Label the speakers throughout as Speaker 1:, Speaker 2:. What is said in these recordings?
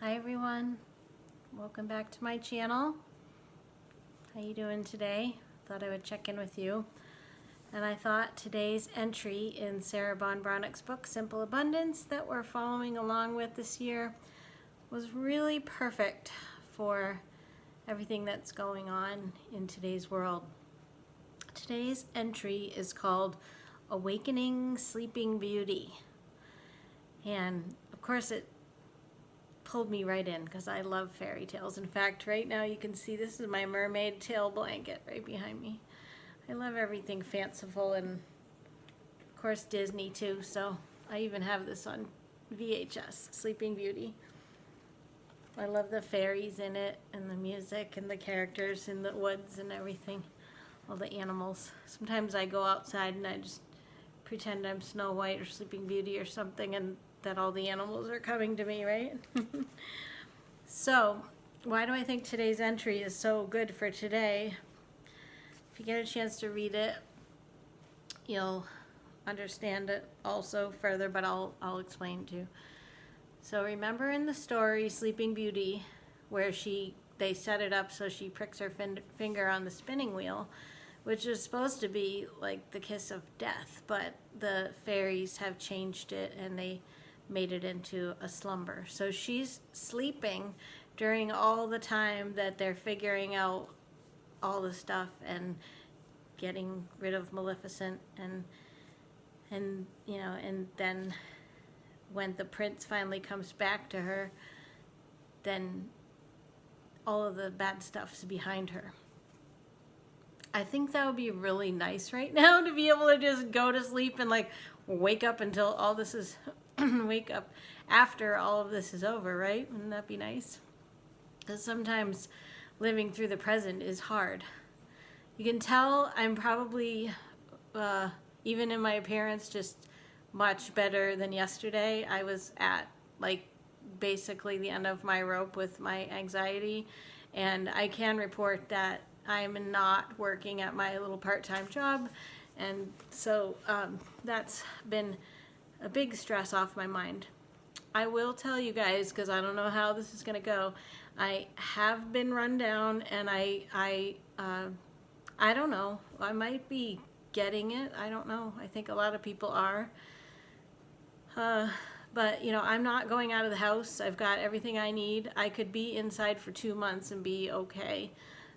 Speaker 1: Hi everyone, welcome back to my channel. How you doing today? Thought I would check in with you. And I thought today's entry in Sarah Ban Beathnach's book, Simple Abundance, that we're following along with this year, was really perfect for everything that's going on in today's world. Today's entry is called Awakening Sleeping Beauty. And of course it pulled me right in because I love fairy tales. In fact, right now you can see this is my mermaid tail blanket right behind me. I love everything fanciful and of course Disney too, so I even have this on VHS, Sleeping Beauty. I love the fairies in it and the music and the characters in the woods and everything, all the animals. Sometimes I go outside and I just pretend I'm Snow White or Sleeping Beauty or something and that all the animals are coming to me, right? So, why do I think today's entry is so good for today? If you get a chance to read it, you'll understand it also further, but I'll explain too. So remember in the story Sleeping Beauty, where they set it up so she pricks her finger on the spinning wheel, which is supposed to be like the kiss of death, but the fairies have changed it and they made it into a slumber. So she's sleeping during all the time that they're figuring out all the stuff and getting rid of Maleficent and then when the prince finally comes back to her, then all of the bad stuff's behind her. I think that would be really nice right now to be able to just go to sleep and like wake up until all this is wake up after all of this is over, right? Wouldn't that be nice? Because sometimes living through the present is hard. You can tell I'm probably, even in my appearance, just much better than yesterday. I was at like basically the end of my rope with my anxiety, and I can report that I'm not working at my little part-time job, and so that's been a big stress off my mind. I will tell you guys, because I don't know how this is going to go, I have been run down, and I don't know, I might be getting it. I don't know. I think a lot of people are. But, you know, I'm not going out of the house. I've got everything I need. I could be inside for 2 months and be okay.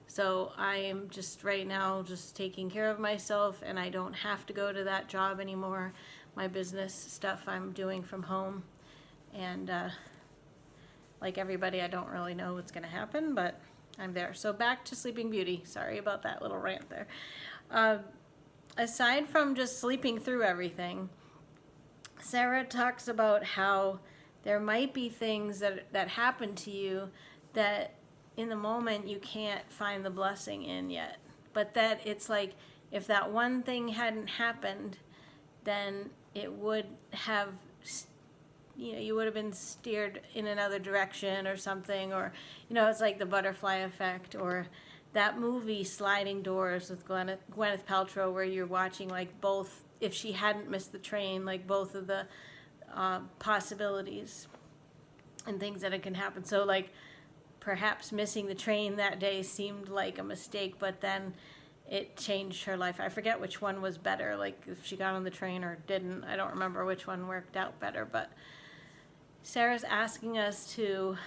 Speaker 1: So I am just right now just taking care of myself, and I don't have to go to that job anymore. My business stuff I'm doing from home. And like everybody, I don't really know what's going to happen, but I'm there. So back to Sleeping Beauty. Sorry about that little rant there. Aside from just sleeping through everything, Sarah talks about how there might be things that happen to you that in the moment you can't find the blessing in yet. But that it's like if that one thing hadn't happened, then it would have, you would have been steered in another direction or something, or, it's like the butterfly effect, or that movie Sliding Doors with Gwyneth Paltrow, where you're watching like both, if she hadn't missed the train, like both of the possibilities and things that it can happen. So like perhaps missing the train that day seemed like a mistake, but then it changed her life. I forget which one was better, like if she got on the train or didn't. I don't remember which one worked out better, but Sarah's asking us to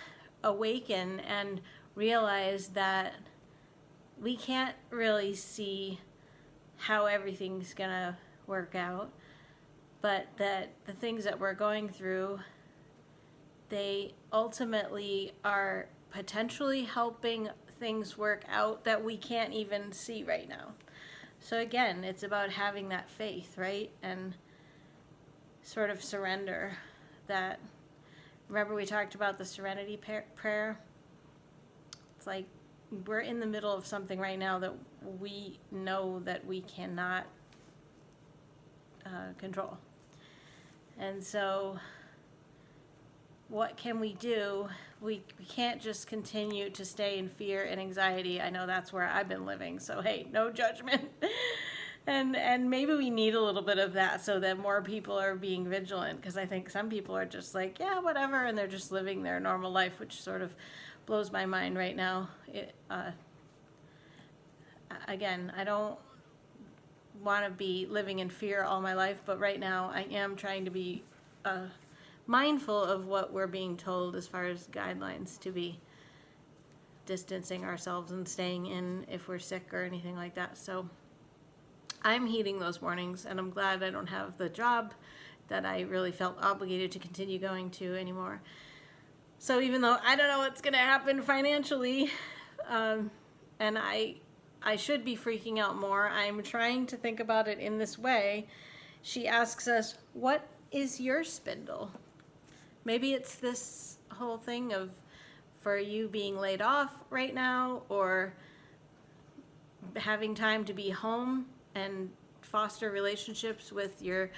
Speaker 1: awaken and realize that we can't really see how everything's gonna work out, but that the things that we're going through, they ultimately are potentially helping things work out that we can't even see right now. So again, it's about having that faith, right? And sort of surrender. That, remember we talked about the serenity prayer? It's like we're in the middle of something right now that we know that we cannot control. And so what can we do? We can't just continue to stay in fear and anxiety. I know that's where I've been living, so hey, no judgment. And maybe we need a little bit of that so that more people are being vigilant, because I think some people are just like, yeah, whatever, and they're just living their normal life, which sort of blows my mind right now. Again, I don't want to be living in fear all my life, but right now I am trying to be mindful of what we're being told as far as guidelines to be distancing ourselves and staying in if we're sick or anything like that. So I'm heeding those warnings, and I'm glad I don't have the job that I really felt obligated to continue going to anymore. So even though I don't know what's going to happen financially, and I should be freaking out more, I'm trying to think about it in this way. She asks us, what is your spindle? Maybe it's this whole thing of, for you being laid off right now, or having time to be home and foster relationships with your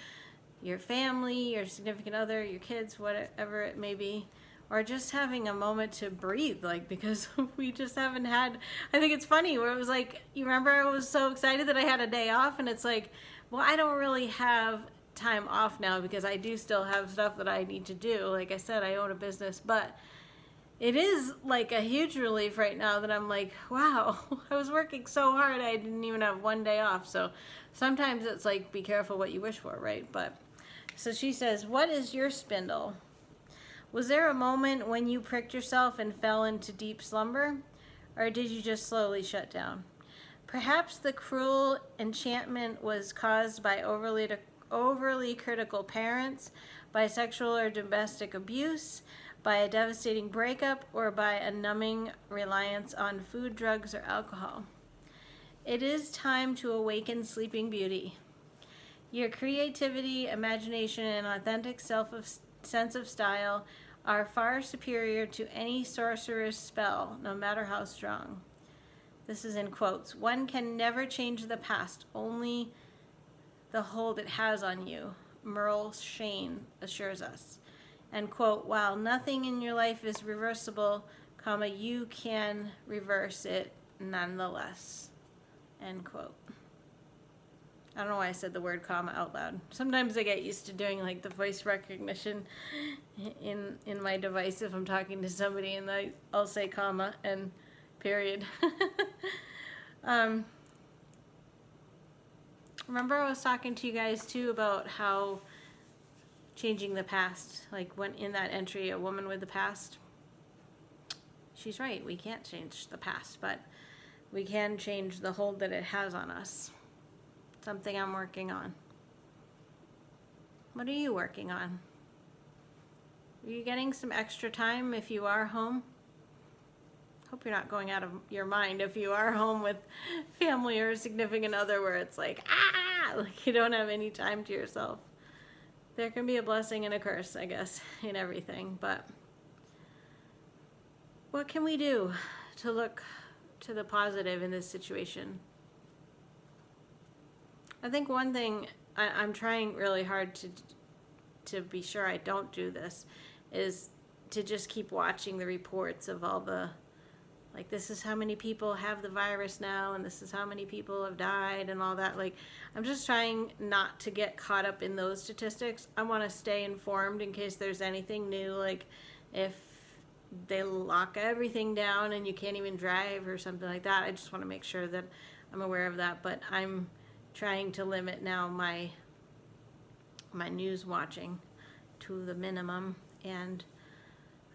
Speaker 1: family, your significant other, your kids, whatever it may be, or just having a moment to breathe, like, because we just haven't had. I think it's funny where it was like, you remember I was so excited that I had a day off, and it's like, well, I don't really have time off now because I do still have stuff that I need to do. Like I said, I own a business, but it is like a huge relief right now that I'm like, wow, I was working so hard I didn't even have one day off. So sometimes it's like, be careful what you wish for, right? But so she says, what is your spindle? Was there a moment when you pricked yourself and fell into deep slumber? Or did you just slowly shut down? Perhaps the cruel enchantment was caused by overly critical parents, by sexual or domestic abuse, by a devastating breakup, or by a numbing reliance on food, drugs, or alcohol. It is time to awaken sleeping beauty. Your creativity, imagination, and authentic sense of style are far superior to any sorcerer's spell, no matter how strong. This is in quotes. One can never change the past, only the hold it has on you, Merle Shane assures us. And quote, while nothing in your life is reversible, comma, you can reverse it nonetheless. End quote. I don't know why I said the word comma out loud. Sometimes I get used to doing like the voice recognition in my device if I'm talking to somebody, and I'll say comma and period. Remember I was talking to you guys too about how changing the past, like when in that entry, a woman with the past. She's right, we can't change the past, but we can change the hold that it has on us. Something I'm working on. What are you working on? Are you getting some extra time if you are home? Hope you're not going out of your mind if you are home with family or a significant other where it's like, like you don't have any time to yourself. There can be a blessing and a curse, I guess, in everything. But what can we do to look to the positive in this situation? I think one thing I'm trying really hard to be sure I don't do this is to just keep watching the reports of all the, like, this is how many people have the virus now, and this is how many people have died and all that. Like, I'm just trying not to get caught up in those statistics. I want to stay informed in case there's anything new, like if they lock everything down and you can't even drive or something like that. I just want to make sure that I'm aware of that. But I'm trying to limit now my news watching to the minimum. And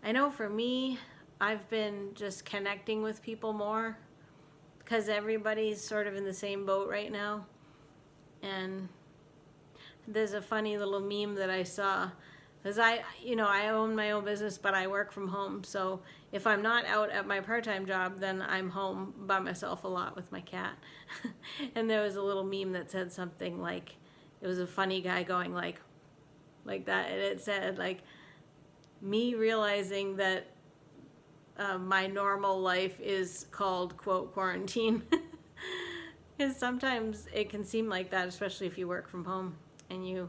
Speaker 1: I know for me, I've been just connecting with people more because everybody's sort of in the same boat right now. And there's a funny little meme that I saw, because I own my own business, but I work from home. So if I'm not out at my part-time job, then I'm home by myself a lot with my cat. And there was a little meme that said something like, it was a funny guy going like that. And it said like, me realizing that my normal life is called, quote, quarantine. Because sometimes it can seem like that, especially if you work from home and you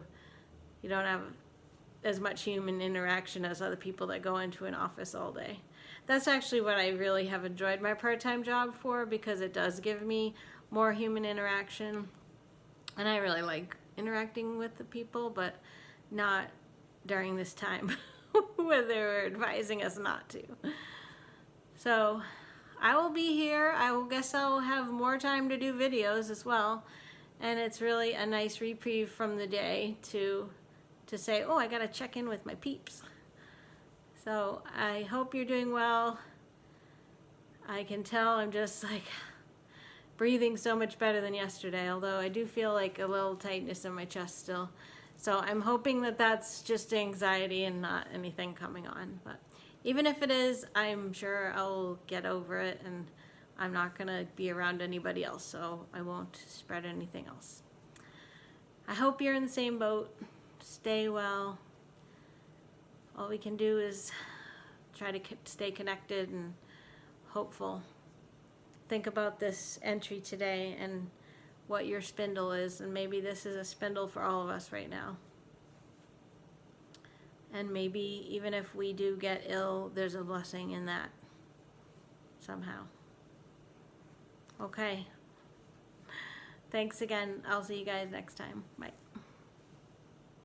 Speaker 1: don't have as much human interaction as other people that go into an office all day. That's actually what I really have enjoyed my part-time job for, because it does give me more human interaction. And I really like interacting with the people, but not during this time where they were advising us not to. So I will be here. I will guess I'll have more time to do videos as well. And it's really a nice reprieve from the day to say, oh, I gotta check in with my peeps. So I hope you're doing well. I can tell I'm just like breathing so much better than yesterday, although I do feel like a little tightness in my chest still. So I'm hoping that that's just anxiety and not anything coming on. But even if it is, I'm sure I'll get over it, and I'm not gonna be around anybody else, so I won't spread anything else. I hope you're in the same boat. Stay well. All we can do is try to stay connected and hopeful. Think about this entry today and what your spindle is, and maybe this is a spindle for all of us right now. And maybe even if we do get ill, there's a blessing in that somehow. Okay. Thanks again. I'll see you guys next time. Bye.